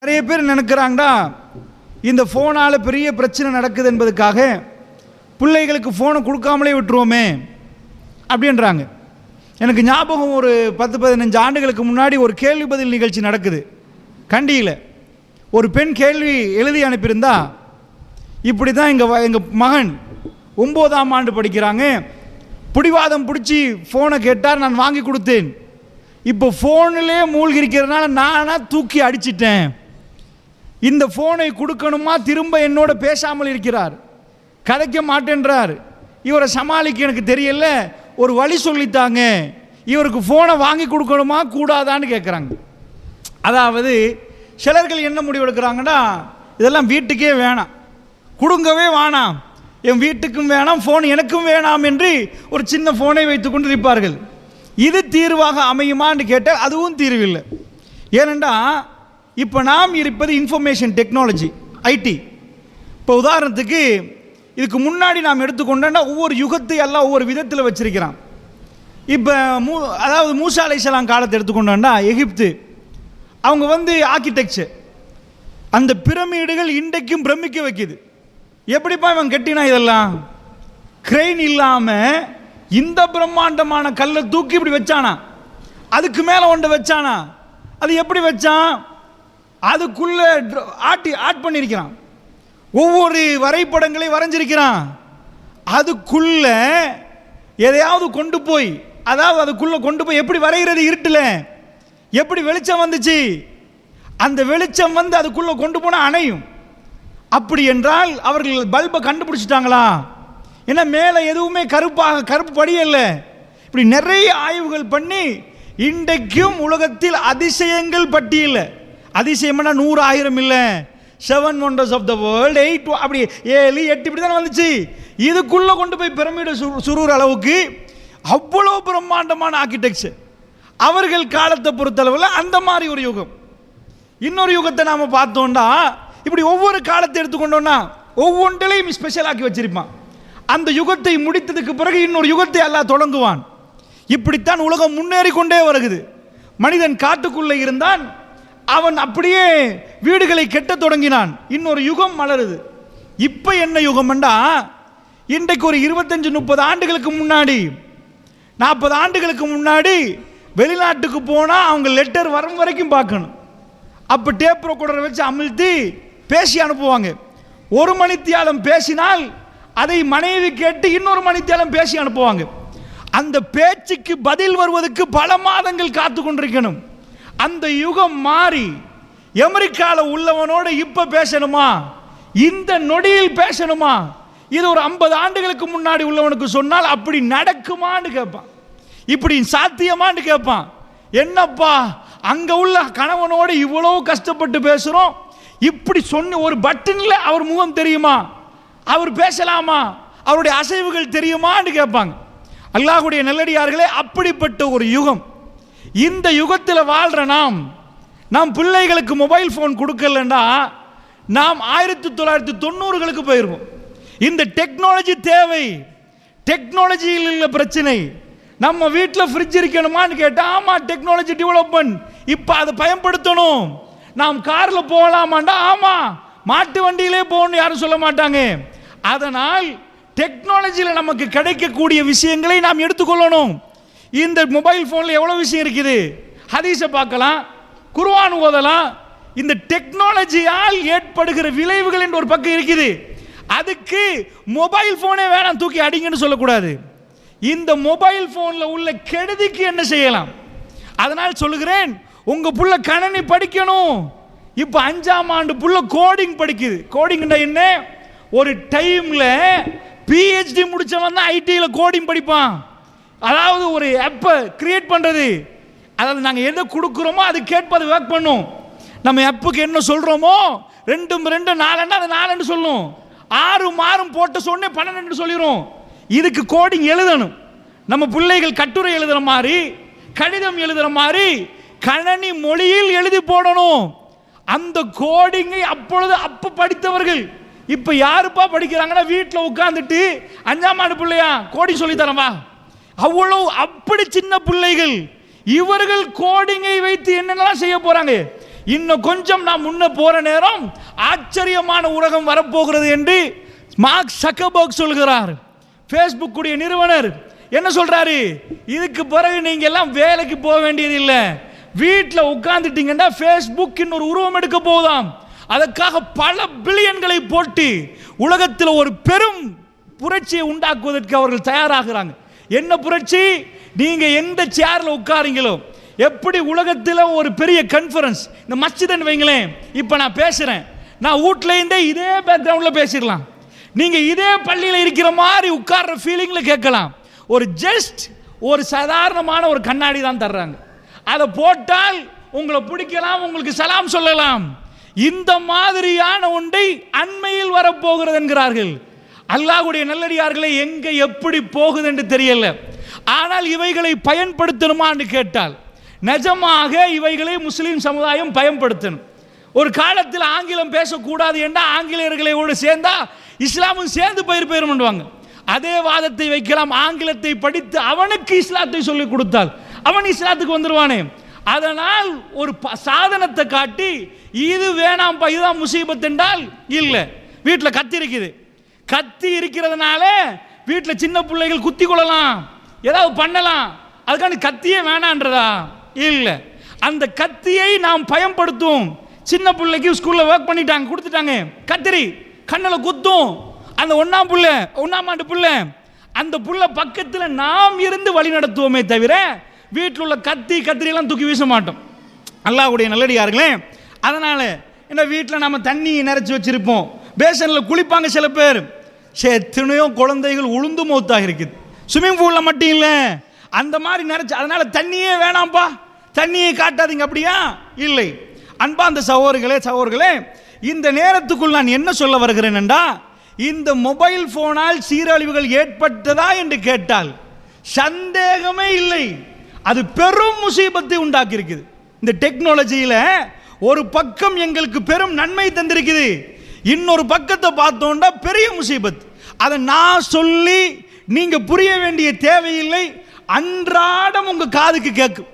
நிறைய பேர் நினைக்கிறாங்கடா இந்த ஃபோனால் பெரிய பிரச்சனை நடக்குது என்பதுக்காக பிள்ளைகளுக்கு ஃபோனை கொடுக்காமலே விட்டுருவோமே அப்படின்றாங்க. எனக்கு ஞாபகம், ஒரு 10-15 ஆண்டுகளுக்கு முன்னாடி ஒரு கேள்வி பதில் நிகழ்ச்சி நடக்குது கண்டியில். ஒரு பெண் கேள்வி எழுதி அனுப்பியிருந்தா, இப்படி தான் எங்கள் மகன் 9ஆம் ஆண்டு படிக்கிறாங்க, பிடிவாதம் பிடிச்சி ஃபோனை கேட்டார், நான் வாங்கி கொடுத்தேன். இப்போ ஃபோனிலே மூழ்கி இருக்கிறதுனால நானாக தூக்கி அடிச்சிட்டேன். இந்த ஃபோனை கொடுக்கணுமா, திரும்ப என்னோட பேசாமல் இருக்கிறார், கதைக்க மாட்டேன்றார். இவரை சமாளிக்க எனக்கு தெரியல, ஒரு வழி சொல்லித்தாங்க, இவருக்கு ஃபோனை வாங்கி கொடுக்கணுமா கூடாதான்னு கேட்குறாங்க. அதாவது சிலர்கள் என்ன முடிவு எடுக்கிறாங்கன்னா, இதெல்லாம் வீட்டுக்கே வேணாம், கொடுங்கவே வேணாம், என் வீட்டுக்கும் வேணாம், ஃபோன் எனக்கும் வேணாம் என்று ஒரு சின்ன ஃபோனை வைத்துக்கொண்டு இருப்பார்கள். இது தீர்வாக அமையுமான்னு கேட்டால் அதுவும் தீர்வில்லை. ஏனென்றா இப்போ நாம் இருப்பது இன்ஃபர்மேஷன் டெக்னாலஜி, ஐடி. இப்போ உதாரணத்துக்கு இதுக்கு முன்னாடி நாம் எடுத்துக்கொண்டோன்னா ஒவ்வொரு யுகத்தை எல்லாம் ஒவ்வொரு விதத்தில் வச்சிருக்கிறான். இப்போ அதாவது மூசா அலைஹிஸ்ஸலாம் காலத்தை எடுத்துக்கொண்டோன்னா எகிப்து, அவங்க ஆர்கிடெக்சர், அந்த பிரமிடுகள் இன்றைக்கும் பிரமிக்க வைக்குது. எப்படிப்பா இவன் கட்டினா இதெல்லாம்? கிரெயின் இல்லாமல் இந்த பிரம்மாண்டமான கல்லை தூக்கி இப்படி வச்சானா, அதுக்கு மேலே ஒன்றை வச்சானா, அது எப்படி வச்சான்? அதுக்குள்ள ஆட் பண்ணியிருக்கிறான், ஒவ்வொரு வரைபடங்களை வரைஞ்சிருக்கிறான். அதுக்குள்ள எதையாவது கொண்டு போய், அதாவது அதுக்குள்ள கொண்டு போய் எப்படி வரைகிறது? இருட்டில் எப்படி வெளிச்சம் வந்துச்சு? அந்த வெளிச்சம் அதுக்குள்ள கொண்டு போனால் அணையும். அப்படி என்றால் அவர்கள் பல்பை கண்டுபிடிச்சிட்டாங்களா? ஏன்னா மேலே எதுவுமே கருப்பு படியல்ல. இப்படி நிறைய ஆய்வுகள் பண்ணி இன்றைக்கும் உலகத்தில் அதிசயங்கள் பட்டியல், அதிசயம்னா 100-1000 இல்லை, 7 wonders of the world, 8 அப்படி 7 8 இப்படி தானே வந்துச்சு. இதுக்குள்ளே கொண்டு போய் பிரமிடு சுருற அளவுக்கு அவ்வளோ பிரம்மாண்டமான ஆர்கிடெக்சர் அவர்கள் காலத்தை பொறுத்தளவில் அந்த மாதிரி ஒரு யுகம். இன்னொரு யுகத்தை நாம் பார்த்தோம்னா, இப்படி ஒவ்வொரு காலத்தை எடுத்துக்கொண்டோன்னா ஒவ்வொன்றிலையும் ஸ்பெஷலாக்கி வச்சிருப்பான். அந்த யுகத்தை முடித்ததுக்கு பிறகு இன்னொரு யுகத்தை அல்லாஹ் தொடங்குவான். இப்படித்தான் உலகம் முன்னேறி கொண்டே வருகிறது. மனிதன் காட்டுக்குள்ளே இருந்தான், அவன் அப்படியே வீடுகளை கெட்ட தொடங்கினான், இன்னொரு யுகம் மலருது. இப்போ என்ன யுகம்ண்டா, இன்றைக்கு ஒரு 25-30 ஆண்டுகளுக்கு முன்னாடி, 40 ஆண்டுகளுக்கு முன்னாடி வெளிநாட்டுக்கு போனால் அவங்க லெட்டர் வரும் வரைக்கும் பார்க்கணும். அப்போ டேப் ரெக்கார்டரை வச்சு அமிழ்த்தி பேசி அனுப்புவாங்க. 1 மணித்தியாலம் பேசினால் அதை மனைவி கேட்டு இன்னொரு மணித்தியாலம் பேசி அனுப்புவாங்க. அந்த பேச்சுக்கு பதில் வருவதற்கு பல மாதங்கள் காத்து கொண்டிருக்கணும். அந்த யுகம் மாறி அமெரிக்காவில் உள்ளவனோட இப்ப பேசணுமா, இந்த நொடியில் பேசணுமா, இது ஒரு 50 ஆண்டுகளுக்கு முன்னாடி உள்ளவனுக்கு சொன்னால் அப்படி நடக்குமான்னு கேட்பான், இப்படி சாத்தியமான்னு கேட்பான். என்னப்பா அங்க உள்ள கணவனோடு இவ்வளவு கஷ்டப்பட்டு பேசுறோம், இப்படி சொன்ன ஒரு பட்டன்ல அவர் முகம் தெரியுமா, அவர் பேசலாமா, அவருடைய அசைவுகள் தெரியுமான்னு கேட்பாங்க. அல்லாஹ்வுடைய நல்லடியார்களே, அப்படிப்பட்ட ஒரு யுகம். இந்த யுகத்தில் வாழ்ற நாம் பிள்ளைகளுக்கு மொபைல் ஃபோன் கொடுக்கலன்னா நாம் 1990களுக்கு போயிருவோம். இந்த டெக்னாலஜி தேவை, டெக்னாலஜியில் உள்ள பிரச்சனை. நம்ம வீட்டில் ஃப்ரிட்ஜ் இருக்கணுமான்னு கேட்டால் ஆமா, டெக்னாலஜி டெவலப்மெண்ட், இப்போ அதை பயன்படுத்தணும். நாம் காரில் போகலாமாண்டா ஆமா, மாட்டு வண்டியிலே போகணும்னு யாரும் சொல்ல மாட்டாங்க. அதனால் டெக்னாலஜியில் நமக்கு கிடைக்கக்கூடிய விஷயங்களை நாம் எடுத்துக்கொள்ளணும். இந்த மொபைல் ஃபோனில் எவ்வளோ விஷயம் இருக்குது, ஹதீஸை பார்க்கலாம், குர்ஆன் ஓதலாம். இந்த டெக்னாலஜியால் ஏற்படுகிற விளைவுகள் என்ற ஒரு பக்கம் இருக்குது. அதுக்கு மொபைல் ஃபோனே வேணாம், தூக்கி அடிங்கன்னு சொல்லக்கூடாது. இந்த மொபைல் ஃபோனில் உள்ள கெடுதிக்கு என்ன செய்யலாம்? அதனால் சொல்லுகிறேன், உங்கள் புள்ள கணினி படிக்கணும். இப்போ 5ஆம் ஆண்டு புள்ள கோடிங் படிக்குது. கோடிங்னா என்ன? ஒரு டைமில் பிஹெச்டி முடித்தவன் தான் ஐடியில் கோடிங் படிப்பான். அதாவது ஒரு ஆப்பை கிரியேட் பண்ணுறது, அதாவது நாங்கள் எதை கொடுக்குறோமோ அது கேட்பது ஒர்க் பண்ணும். நம்ம ஆப்புக்கு என்ன சொல்கிறோமோ 2 2 4 அது 4 சொல்லும், 6 போட்ட சொன்னே 12 சொல்லிடும். இதுக்கு கோடிங் எழுதணும். நம்ம பிள்ளைகள் கட்டுரை எழுதுகிற மாதிரி, கடிதம் எழுதுகிற மாதிரி கணினி மொழியில் எழுதி போடணும். அந்த கோடிங்கை அப்போ படித்தவர்கள் இப்போ யாருப்பா படிக்கிறாங்கன்னா, வீட்டில் உட்காந்துட்டு 5ஆம் ஆண்டு பிள்ளையா கோடிங் சொல்லித்தரவா, அவ்வளவு அப்படி சின்ன பிள்ளைகள். இவர்கள் கோடிங்கை வைத்து என்னென்னலாம் செய்ய போறாங்க. இன்னும் கொஞ்சம் நான் முன்ன போற நேரம் ஆச்சரியமான உலகம் வரப்போகிறது என்று மார்க் ஜக்கர்பர்க் சொல்கிறார். ஃபேஸ்புக் உடைய நிறுவனர் என்ன சொல்றாரு? இதுக்கு பிறகு நீங்க எல்லாம் வேலைக்கு போக வேண்டியது இல்லை, வீட்டில் உட்கார்ந்துட்டீங்கன்னா ஃபேஸ்புக் இன்னொரு உருவம் எடுக்க போதாம். அதற்காக பல பில்லியன்களை போட்டு உலகத்தில் ஒரு பெரும் புரட்சியை உண்டாக்குவதற்கு அவர்கள் தயாராகிறாங்க. என்ன புரட்சி? நீங்க எந்த சேர்ல உட்காரீங்களோ, எப்படி உலகத்தில் ஒரு பெரிய கான்ஃபரன்ஸ், இந்த மஸ்ஜித்னு வைங்களேன், இப்போ நான் பேசுறேன், நான் வீட்டில் இருந்தே இதே பேக்ரவுண்டில் பேசிடலாம், நீங்க இதே பள்ளியில் இருக்கிற மாதிரி உட்கார்ற ஃபீலிங்ல கேட்கலாம். ஒரு ஜஸ்ட் ஒரு சாதாரணமான ஒரு கண்ணாடி தான் தர்றாங்க, அதை போட்டால் உங்களை பிடிக்கலாம், உங்களுக்கு சலாம் சொல்லலாம். இந்த மாதிரியான ஒன்றை அண்மையில் வரப்போகிறது என்கிறார்கள். அல்லாஹ்வுடைய நல்லடியார்களை எங்க எப்படி போகுது என்று தெரியல. ஆனால் இவைகளை பயன்படுத்தணுமான்னு கேட்டால் நிஜமாக இவைகளை முஸ்லீம் சமுதாயம் பயன்படுத்தணும். ஒரு காலத்தில் ஆங்கிலம் பேசக்கூடாது என்றால் ஆங்கிலேயர்களோடு சேர்ந்தா இஸ்லாமும் சேர்ந்து போயிருவாங்க. அதே வாதத்தை வைக்கலாம். ஆங்கிலத்தை படித்து அவனுக்கு இஸ்லாத்தை சொல்லிக் கொடுத்தால் அவன் இஸ்லாத்துக்கு வந்துருவானே. அதனால் ஒரு சாதனத்தை காட்டி இது வேணாம்பா, இதுதான் முசீபத் என்றால் இல்லை. வீட்டில் கத்தி இருக்குது, கத்தி இருக்கிறதுனால வீட்டில் சின்ன பிள்ளைகள் குத்தி கொள்ளலாம், ஏதாவது பண்ணலாம், அதுக்காண்டி கத்தியே வேணான்றதா இல்லை. அந்த கத்தியை நாம் பயன்படுத்துவோம். சின்ன பிள்ளைக்கு ஸ்கூலில் ஒர்க் பண்ணிட்டாங்க, கொடுத்துட்டாங்க, கத்திரி கண்ணில் குத்தும். அந்த ஒன்னாம் ஆண்டு பிள்ளை, அந்த புள்ள பக்கத்தில் நாம் இருந்து வழி நடத்துவோமே தவிர வீட்டில் உள்ள கத்திரியெல்லாம் தூக்கி வீச மாட்டோம். அல்லாஹ்வுடைய நல்லடியார்களே, அதனால் என்ன வீட்டில் நம்ம தண்ணி நிறச்சி வச்சிருப்போம், பேசனில் குளிப்பாங்க சில பேர். எத்தனையோ குழந்தைகள் உளுந்து மௌத்தாக இருக்குது. ஸ்விம்மிங் பூலில் மட்டும் இல்லை, அந்த மாதிரி நிறச்சி, அதனால தண்ணியே வேணாம்ப்பா, தண்ணியை காட்டாதீங்க, அப்படியா இல்லை. அன்பார்ந்த சகோதரர்களே, இந்த நேரத்துக்குள் நான் என்ன சொல்ல வருகிறேன் என்றா, இந்த மொபைல் போனால் சீரழிவுகள் ஏற்பட்டதா என்று கேட்டால் சந்தேகமே இல்லை, அது பெரும் முசீபத்தை உண்டாக்கி இருக்குது. இந்த டெக்னாலஜியில ஒரு பக்கம் எங்களுக்கு பெரும் நன்மை தந்திருக்குது, இன்னொரு பக்கத்தை பார்த்தோம்னா பெரிய முசீபத். அதை நான் சொல்லி நீங்க புரிய வேண்டிய தேவையில்லை, அன்றாடம் உங்க காதுக்கு கேட்கும்.